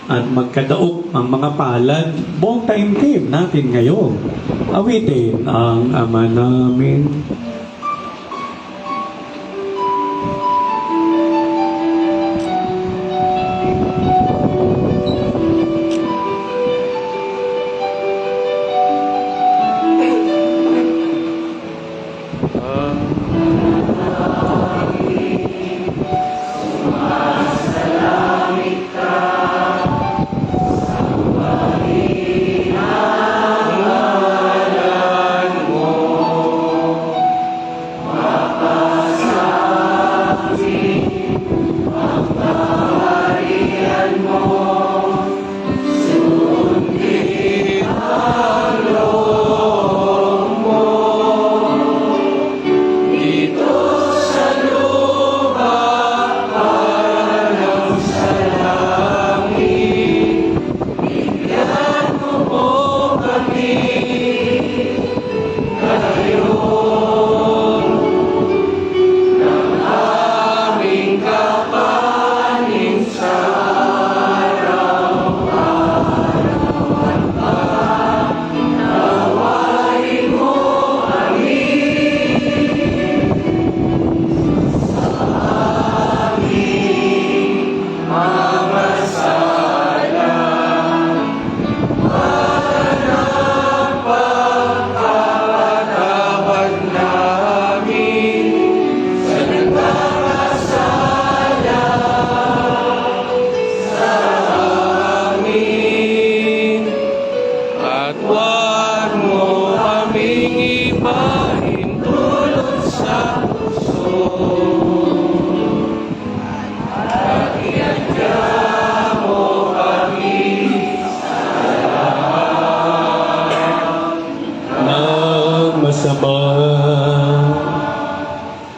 at magkadaog ang mga palad. Buong taimtim natin ngayon. Awitin ang Ama namin.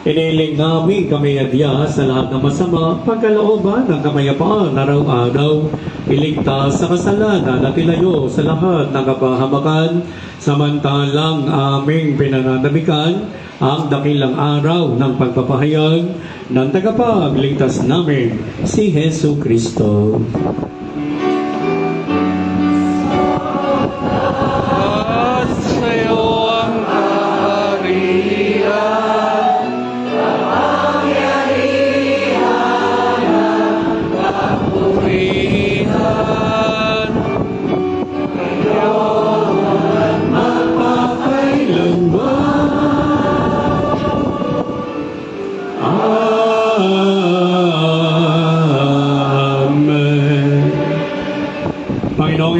Iniling namin kami adya sa lahat ng masama, pagkalooban ng kamayapaan araw-araw, iligtas sa kasalanan at ilayo sa lahat ng kapahamakan, samantalang aming pinananamikan ang dakilang araw ng pagpapahayag ng tagapagligtas namin, si Heso Kristo. At sa'yo ang kaharian, ang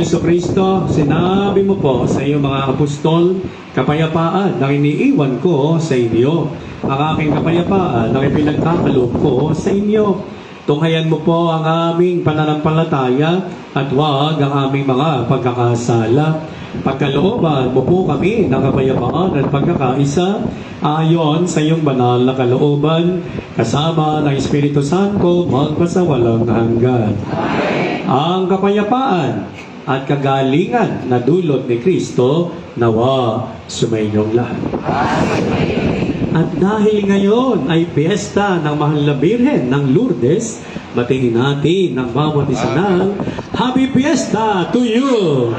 Jesucristo, sinabi mo po sa iyong mga apostol, kapayapaan na iniiwan ko sa inyo. Ang aking kapayapaan na ipinagkakaloob ko sa inyo. Tunghayan mo po ang aming pananampalataya at huwag ang aming mga pagkakasala. Pagkalooban mo po kami ng kapayapaan at pagkakaisa ayon sa iyong banal na kalooban kasama ng Espiritu Santo magpasawalang hanggan. Ang kapayapaan at kagalingan na dulot ni Kristo nawa sumainyong lahat. At dahil ngayon ay piyesta ng Mahal na Birhen ng Lourdes, batiin natin ng bawat isa ng Happy Fiesta to you!